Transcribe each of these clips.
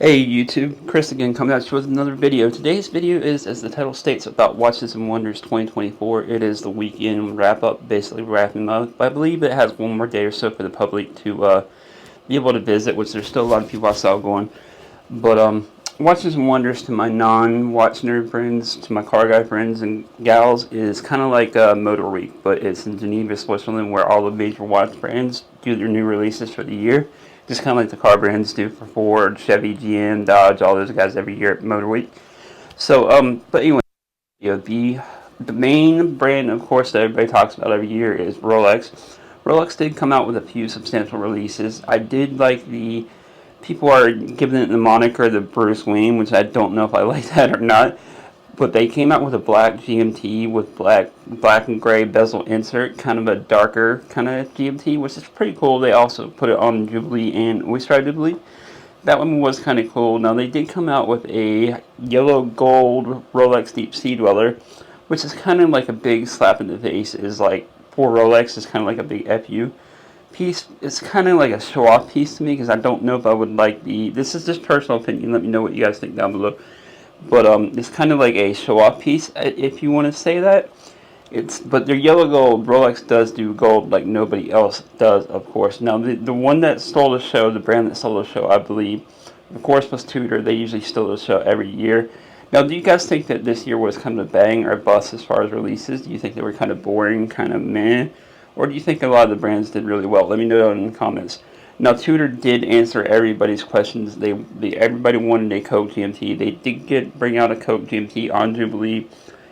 Hey YouTube, Chris again coming at you with another video. Today's video is, as the title states, about Watches and Wonders 2024. It is the weekend wrap-up, basically wrapping up. I believe it has one more day or so for the public to be able to visit, which there's still a lot of people I saw going. But Watches and Wonders, to my non-watch nerd friends, to my car guy friends and gals, is kind of like Motor Week, but it's in Geneva, Switzerland, where all the major watch brands do their new releases for the year. Just kind of like the car brands do for Ford, Chevy, GM, Dodge, all those guys every year at Motor Week. So, but anyway, the main brand, of course, that everybody talks about every year is Rolex. Rolex did come out with a few substantial releases. I did like the people are giving it the moniker the Bruce Wayne, which I don't know if I like that or not. But they came out with a black GMT with black and gray bezel insert, kind of a darker kind of GMT, which is pretty cool. They also put it on Jubilee and Oyster Jubilee. That one was kind of cool. Now they did come out with a yellow gold Rolex Deep Sea Dweller, which is kind of like a big slap in the face. Is like for Rolex is kind of like a big FU piece. It's kind of like a show-off piece to me because I don't know if I would like the. This is just personal opinion. Let me know what you guys think down below. But it's kind of like a show-off piece, if you want to say that. But their yellow gold, Rolex does do gold like nobody else does, of course. Now the one that stole the show, the brand that stole the show, I believe, of course, was Tudor. They usually steal the show every year. Now, do you guys think that this year was kind of a bang or a bust as far as releases? Do you think they were kind of boring, kind of meh? Or do you think a lot of the brands did really well? Let me know down in the comments. Now, Tudor did answer everybody's questions. Everybody wanted a Coke GMT. They did bring out a Coke GMT on Jubilee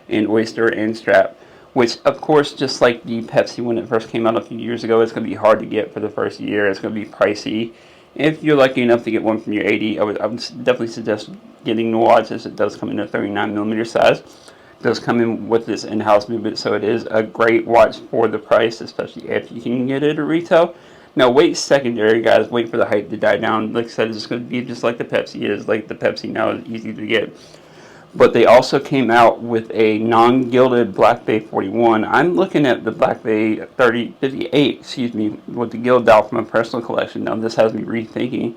and Oyster and Strap, which, of course, just like the Pepsi when it first came out a few years ago, it's going to be hard to get for the first year. It's going to be pricey. If you're lucky enough to get one from your 80, I would definitely suggest getting the watch, as it does come in a 39mm size. It does come in with this in-house movement, so it is a great watch for the price, especially if you can get it at retail. Now, wait secondary, guys. Wait for the hype to die down. Like I said, it's going to be just like the Pepsi is. Like the Pepsi now is easy to get. But they also came out with a non-gilded Black Bay 41. I'm looking at the Black Bay 58, excuse me, with the gild dial from my personal collection. Now, this has me rethinking.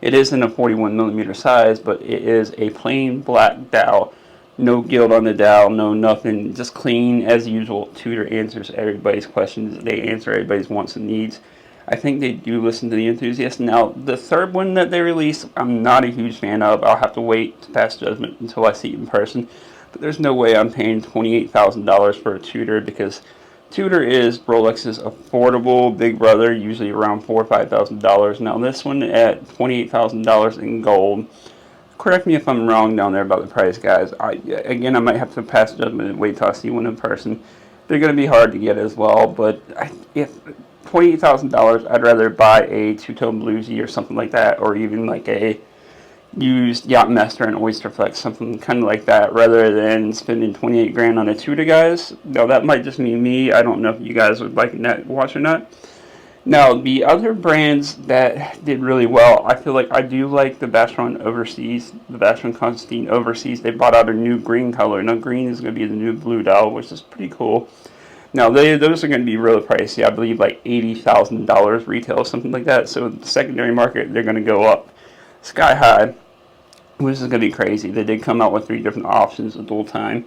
It is in a 41mm size, but it is a plain black dial. No gild on the dial, no nothing. Just clean as usual. Tudor answers everybody's questions. They answer everybody's wants and needs. I think they do listen to the enthusiasts. Now, the third one that they released, I'm not a huge fan of. I'll have to wait to pass judgment until I see it in person. But there's no way I'm paying $28,000 for a Tudor, because Tudor is Rolex's affordable big brother, usually around $4,000 or $5,000. Now, this one at $28,000 in gold. Correct me if I'm wrong down there about the price, guys. Again, I might have to pass judgment and wait till I see one in person. They're going to be hard to get as well, but if $28,000, I'd rather buy a two-tone bluesy or something like that, or even like a used Yachtmaster and Oyster Flex, something kind of like that, rather than spending 28 grand on a Tudor, guys. Now, that might just be me. I don't know if you guys would like that watch or not. Now, the other brands that did really well, I feel like I do like the Vacheron Overseas, the Vacheron Constantine Overseas. They brought out a new green color. Now, green is going to be the new blue dial, which is pretty cool. Now, those are going to be really pricey. I believe like $80,000 retail, something like that. So, the secondary market, they're going to go up sky high, which is going to be crazy. They did come out with 3 different options at dual time.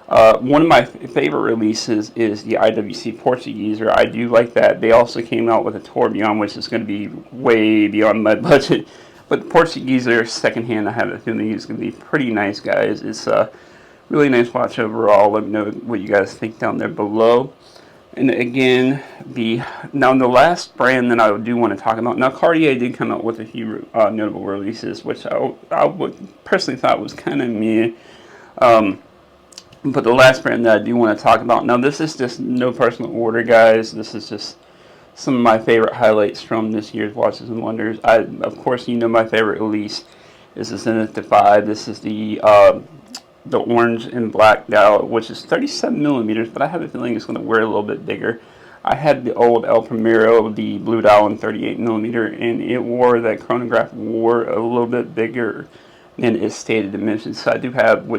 One of my favorite releases is the IWC Portugueser. I do like that. They also came out with a Tourbillon, which is going to be way beyond my budget. But the Portugueser secondhand, I have a feeling is going to be pretty nice, guys. It's really nice watch overall. Let me know what you guys think down there below. And again, the last brand that I do want to talk about. Now, Cartier did come out with a few notable releases, which I would personally thought was kind of meh. But the last brand that I do want to talk about. Now, this is just no personal order, guys. This is just some of my favorite highlights from this year's Watches and Wonders. Of course, you know my favorite release is the Zenith Defy. This is the orange and black dial, which is 37mm, but I have a feeling it's going to wear a little bit bigger. I had the old El Primero, the blue dial in 38mm, and it wore, that chronograph wore a little bit bigger than its stated dimensions. So I do have,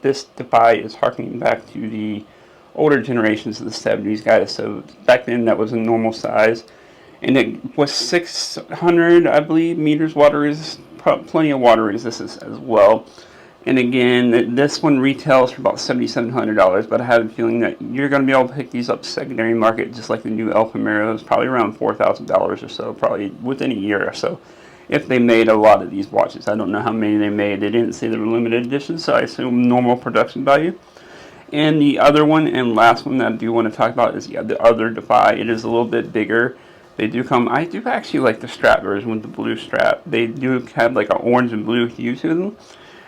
this Defy is harkening back to the older generations of the 70s, guys. So back then that was a normal size, and it was 600, I believe, meters water resistant, plenty of water resistance as well. And again, this one retails for about $7,700, but I have a feeling that you're going to be able to pick these up secondary market, just like the new El Primeros, probably around $4,000 or so, probably within a year or so. If they made a lot of these watches, I don't know how many they made. They didn't say they were limited edition, so I assume normal production value. And the other one and last one that I do want to talk about is the other Defy. It is a little bit bigger. They do come. I do actually like the strap version with the blue strap. They do have like an orange and blue hue to them,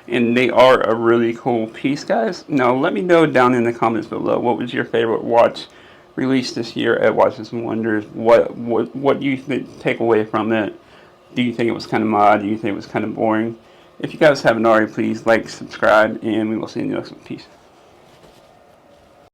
and they are a really cool piece, guys. Now, let me know down in the comments below, what was your favorite watch released this year at Watches and Wonders? What do you take away from it? Do you think it was kind of mod? Do you think it was kind of boring? If you guys haven't already, please like, subscribe, and we will see you in the next one. Peace.